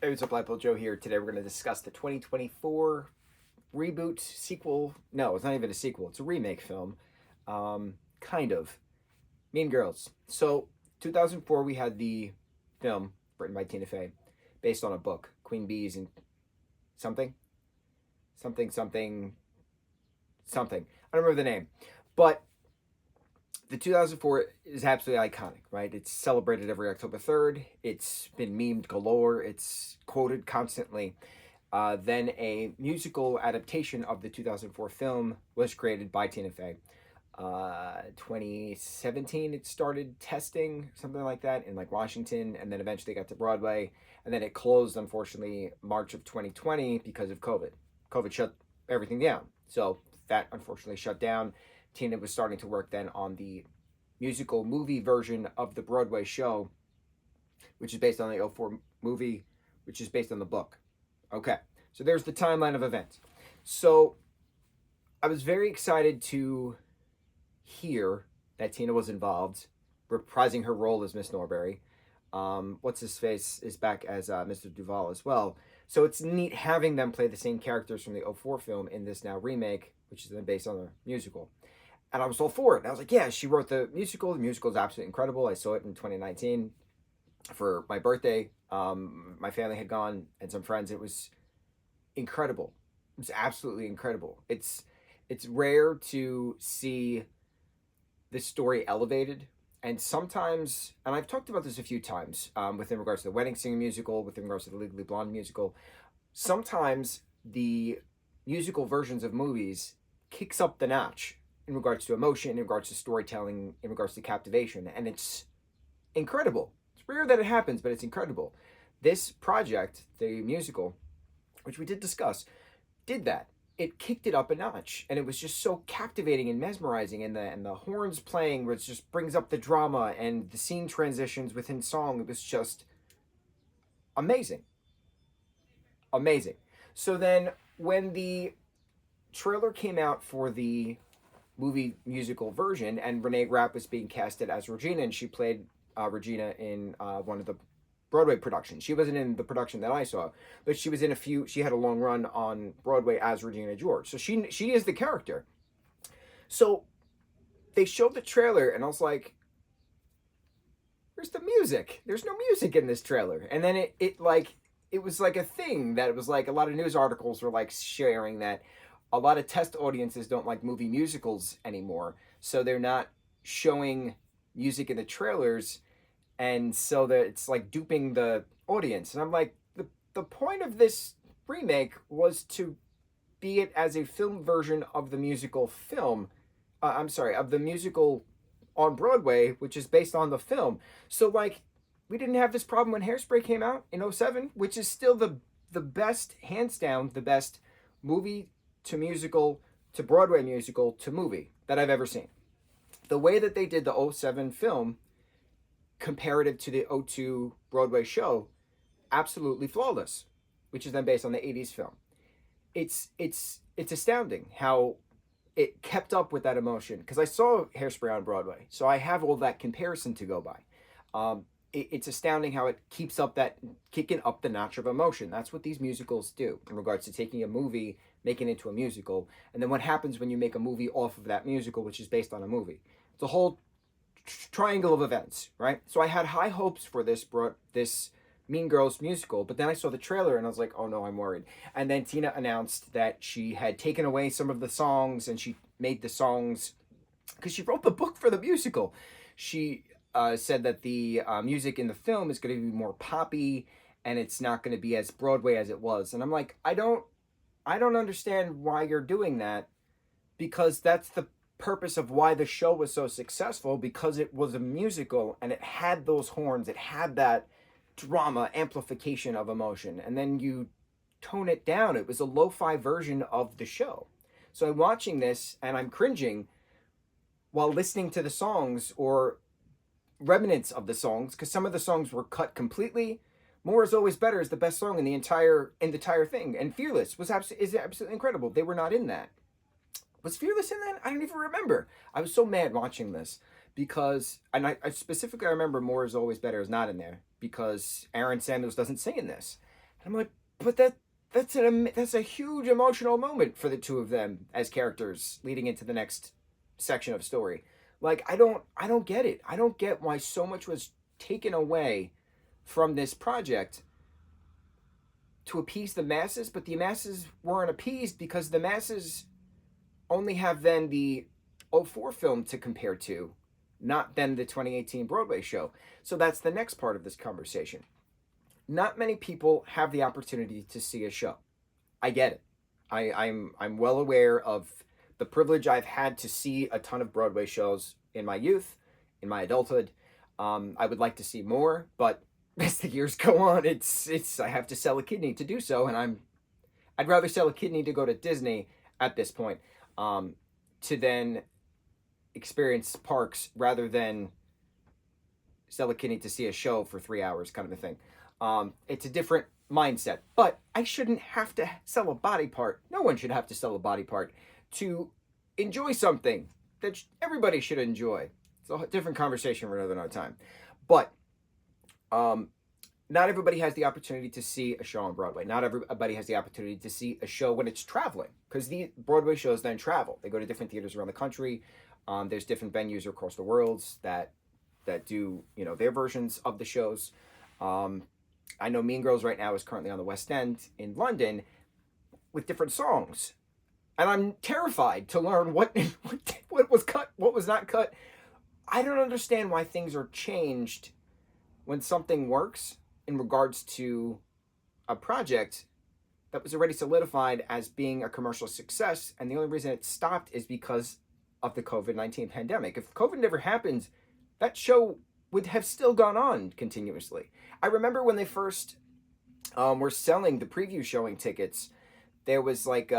Hey, what's up, lightboltjoe here. Today we're going to discuss the 2024 reboot sequel. No, it's not even a sequel. It's a remake film. Kind of. Mean Girls. So, 2004 we had the film written by Tina Fey, based on a book, Queen Bees and something, something, something, something. I don't remember the name, but the 2004 is absolutely iconic, right? It's celebrated every October 3rd. It's been memed galore. It's quoted constantly. Then a musical adaptation of the 2004 film was created by Tina Fey. 2017 it started testing, something like that, in like Washington, and then eventually got to Broadway, and then it closed, unfortunately, March of 2020 because of COVID. COVID shut everything down. So that unfortunately shut down. Tina was starting to work then on the musical movie version of the Broadway show, which is based on the '04 movie, which is based on the book. Okay, so there's the timeline of events. So I was very excited to hear that Tina was involved, reprising her role as Miss Norbury. What's his face is back as Mr. Duval as well. So it's neat having them play the same characters from the '04 film in this now remake, which is then based on the musical. And I was all for it. And I was like, yeah, she wrote the musical. The musical is absolutely incredible. I saw it in 2019 for my birthday. My family had gone and some friends. It was incredible. It was absolutely incredible. It's rare to see this story elevated. And sometimes, and I've talked about this a few times, within regards to the Wedding Singer musical, within regards to the Legally Blonde musical, sometimes the musical versions of movies kicks up the notch in regards to emotion, in regards to storytelling, in regards to captivation, and it's incredible. It's rare that it happens, but it's incredible. This project, the musical, which we did discuss, did that. It kicked it up a notch, and it was just so captivating and mesmerizing, and the horns playing, which just brings up the drama, and the scene transitions within song. It was just amazing. Amazing. So then when the trailer came out for the movie musical version, and Renee Rapp was being casted as Regina, and she played Regina in one of the Broadway productions. She wasn't in the production that I saw, but she was in a few. She had a long run on Broadway as Regina George, so she is the character. So they showed the trailer, and I was like, "Where's the music? There's no music in this trailer." And then it was like a thing that it was like a lot of news articles were like sharing that a lot of test audiences don't like movie musicals anymore, so they're not showing music in the trailers, and so that it's like duping the audience. And I'm like, the point of this remake was to be it as a film version of the musical film. I'm sorry, of the musical on Broadway, which is based on the film. So like, we didn't have this problem when Hairspray came out in '07, which is still the best, hands down, the best movie to musical to Broadway musical to movie that I've ever seen. The way that they did the '07 film comparative to the '02 Broadway show, absolutely flawless, which is then based on the '80s film. It's astounding how it kept up with that emotion, because I saw Hairspray on Broadway, so I have all that comparison to go by. It's astounding how it keeps up that kicking up the notch of emotion. That's what these musicals do in regards to taking a movie, making it into a musical, and then what happens when you make a movie off of that musical, which is based on a movie. It's a whole triangle of events, right? So I had high hopes for this Mean Girls musical, but then I saw the trailer and I was like, oh no, I'm worried. And then Tina announced that she had taken away some of the songs, and she made the songs because she wrote the book for the musical. She said that the music in the film is going to be more poppy, and it's not going to be as Broadway as it was. And I'm like, I don't understand why you're doing that, because that's the purpose of why the show was so successful, because it was a musical and it had those horns, it had that drama amplification of emotion, and then you tone it down. It was a lo-fi version of the show. So I'm watching this and I'm cringing while listening to the songs, or remnants of the songs, because some of the songs were cut completely. More is Always Better is the best song in the entire thing, and Fearless is absolutely incredible. They were not in that. Was Fearless in that? I don't even remember. I was so mad watching this because, and I specifically remember More is Always Better is not in there because Aaron Samuels doesn't sing in this. I'm like, but that's a huge emotional moment for the two of them as characters leading into the next section of story. Like I don't get it. I don't get why so much was taken away from this project to appease the masses, but the masses weren't appeased because the masses only have then the '04 film to compare to, not then the 2018 Broadway show. So that's the next part of this conversation. Not many people have the opportunity to see a show. I get it. I'm well aware of the privilege I've had to see a ton of Broadway shows in my youth, in my adulthood. I would like to see more, but as the years go on, it's I have to sell a kidney to do so, and I'd rather sell a kidney to go to Disney at this point, to then experience parks rather than sell a kidney to see a show for 3 hours, kind of a thing. It's a different mindset, but I shouldn't have to sell a body part. No one should have to sell a body part to enjoy something that everybody should enjoy. It's a different conversation for another time. But not everybody has the opportunity to see a show on Broadway. Not everybody has the opportunity to see a show when it's traveling, because the Broadway shows then travel. They go to different theaters around the country. There's different venues across the world that do their versions of the shows. I know Mean Girls right now is currently on the West End in London with different songs, and I'm terrified to learn what was cut, what was not cut. I don't understand why things are changed when something works in regards to a project that was already solidified as being a commercial success, and the only reason it stopped is because of the COVID-19 pandemic. If COVID never happened, that show would have still gone on continuously. I remember when they first were selling the preview showing tickets, there was like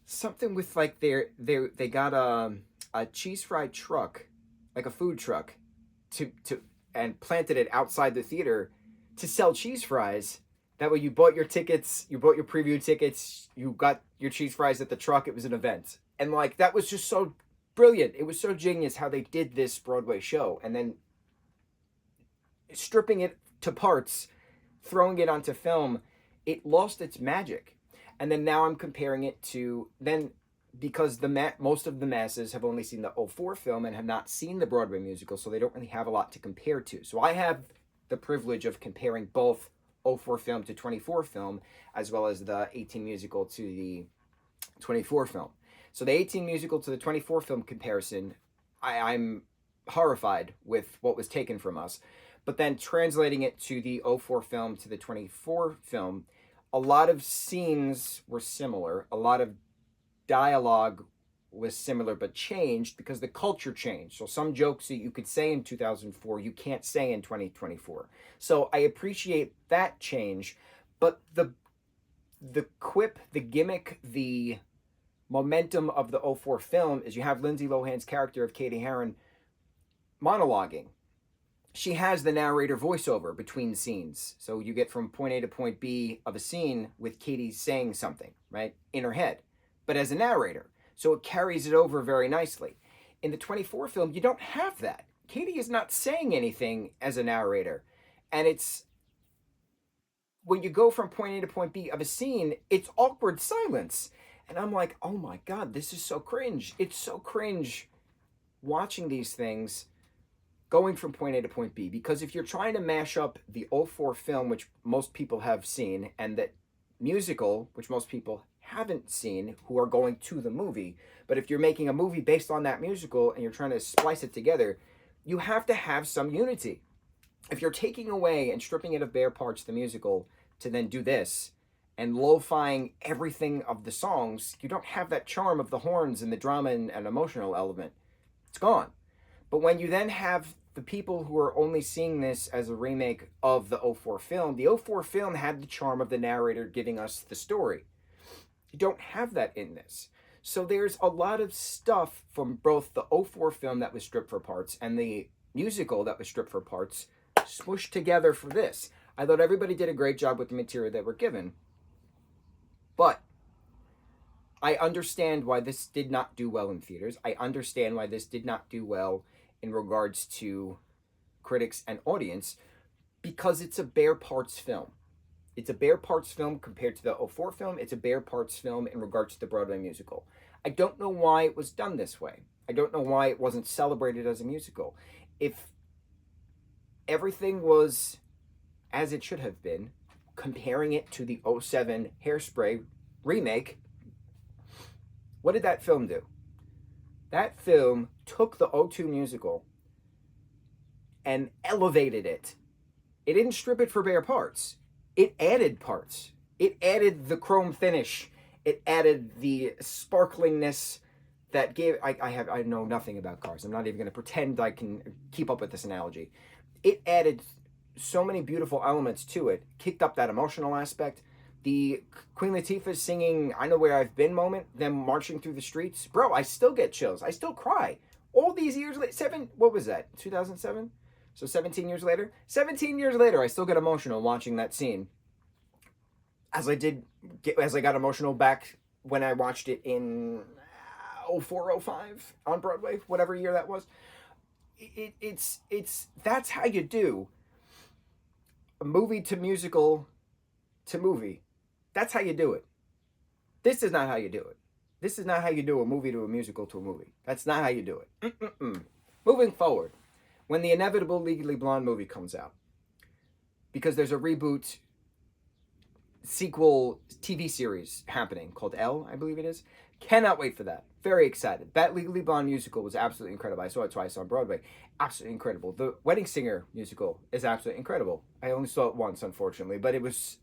something with like they got a cheese fry truck, like a food truck, to and planted it outside the theater to sell cheese fries. That way you bought your tickets, you bought your preview tickets, you got your cheese fries at the truck. It was an event. And like that was just so brilliant. It was so genius how they did this Broadway show, and then stripping it to parts, throwing it onto film, it lost its magic. And then now I'm comparing it to then, because most of the masses have only seen the '04 film and have not seen the Broadway musical, so they don't really have a lot to compare to. So I have the privilege of comparing both '04 film to '24 film, as well as the '18 musical to the '24 film. So the '18 musical to the '24 film comparison, I'm horrified with what was taken from us. But then translating it to the '04 film to the '24 film, a lot of scenes were similar. A lot of dialogue was similar but changed because the culture changed. So some jokes that you could say in 2004, you can't say in 2024. So I appreciate that change, but the quip, the gimmick, the momentum of the '04 film is you have Lindsay Lohan's character of Katie Heron monologuing. She has the narrator voiceover between scenes. So you get from point A to point B of a scene with Katie saying something, right, in her head, but as a narrator. So it carries it over very nicely. In the '24 film, you don't have that. Katie is not saying anything as a narrator. And it's, when you go from point A to point B of a scene, it's awkward silence. And I'm like, oh my God, this is so cringe. It's so cringe watching these things going from point A to point B. Because if you're trying to mash up the '04 film, which most people have seen, and that musical, which most people haven't seen who are going to the movie, but if you're making a movie based on that musical and you're trying to splice it together, you have to have some unity. If you're taking away and stripping it of bare parts, the musical, to then do this, and lo-fying everything of the songs, you don't have that charm of the horns and the drama and emotional element. It's gone. But when you then have the people who are only seeing this as a remake of the '04 film, the '04 film had the charm of the narrator giving us the story. You don't have that in this. So there's a lot of stuff from both the '04 film that was stripped for parts and the musical that was stripped for parts, smushed together for this. I thought everybody did a great job with the material they were given. But I understand why this did not do well in theaters. I understand why this did not do well in regards to critics and audience, because it's a bare parts film. It's a bare parts film compared to the '04 film. It's a bare parts film in regards to the Broadway musical. I don't know why it was done this way. I don't know why it wasn't celebrated as a musical. If everything was as it should have been, comparing it to the '07 Hairspray remake, what did that film do? That film took the '02 musical and elevated it. It didn't strip it for bare parts. It added parts. It added the chrome finish. It added the sparklingness that gave. I know nothing about cars. I'm not even going to pretend I can keep up with this analogy. It added so many beautiful elements to it. Kicked up that emotional aspect. The Queen Latifah singing "I Know Where I've Been" moment, them marching through the streets. Bro, I still get chills. I still cry. All these years later, what was that, 2007? So 17 years later? 17 years later, I still get emotional watching that scene. As I got emotional back when I watched it in '04, '05 on Broadway, whatever year that was. It's that's how you do a movie to musical to movie. That's how you do it. This is not how you do it. This is not how you do a movie to a musical to a movie. That's not how you do it. Moving forward, when the inevitable Legally Blonde movie comes out, because there's a reboot sequel TV series happening called Elle, I believe it is. Cannot wait for that. Very excited. That Legally Blonde musical was absolutely incredible. I saw it twice on Broadway. Absolutely incredible. The Wedding Singer musical is absolutely incredible. I only saw it once, unfortunately, but it was,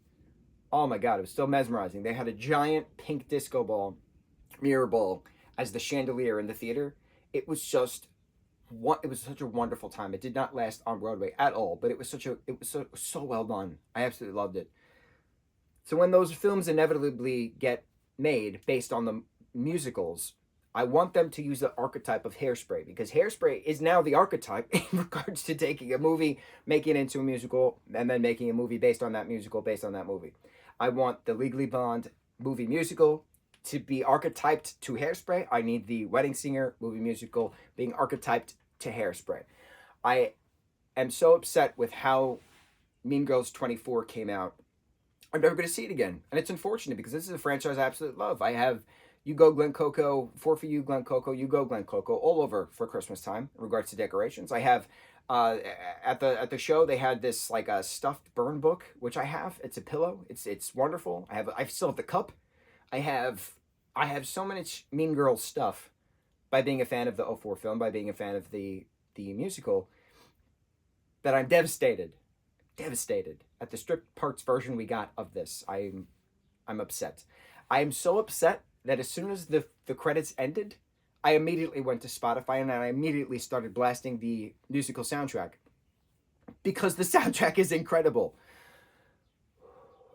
oh my God, it was still mesmerizing. They had a giant pink disco ball, mirror ball, as the chandelier in the theater. It was just, it was such a wonderful time. It did not last on Broadway at all, but it was so well done. I absolutely loved it. So when those films inevitably get made based on the musicals, I want them to use the archetype of Hairspray, because Hairspray is now the archetype in regards to taking a movie, making it into a musical, and then making a movie based on that musical, based on that movie. I want the Legally Blonde movie musical to be archetyped to Hairspray. I need the Wedding Singer movie musical being archetyped to Hairspray. I am so upset with how Mean Girls 24 came out. I'm never going to see it again. And it's unfortunate because this is a franchise I absolutely love. I have You Go Glen Coco, 4 for You Glen Coco, You Go Glen Coco, all over for Christmas time in regards to decorations. I have, at the show, they had this like a stuffed burn book, which I have. It's a pillow. It's wonderful. I still have the cup. I have so much Mean Girls stuff by being a fan of the '04 film, by being a fan of the musical, that I'm devastated at the stripped parts version we got of this. I'm upset. I am so upset that as soon as the credits ended, I immediately went to Spotify and I immediately started blasting the musical soundtrack, because the soundtrack is incredible.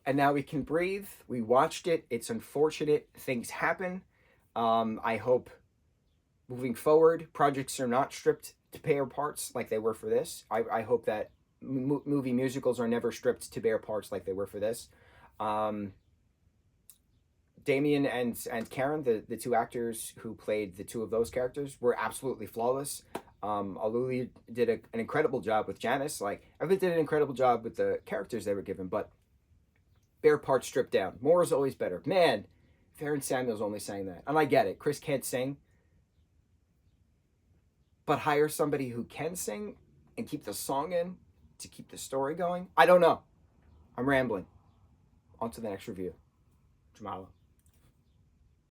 And now we can breathe. We watched it. It's unfortunate. Things happen. I hope moving forward, projects are not stripped to bare parts like they were for this. I hope that movie musicals are never stripped to bare parts like they were for this. Damien and Karen, the two actors who played the two of those characters, were absolutely flawless. Aluli did an incredible job with Janice. Like, everybody did an incredible job with the characters they were given, but bare parts stripped down. More is always better. Man, Farron Samuels only sang that. And I get it. Chris can't sing. But hire somebody who can sing and keep the song in to keep the story going? I don't know. I'm rambling. On to the next review. Mahalo.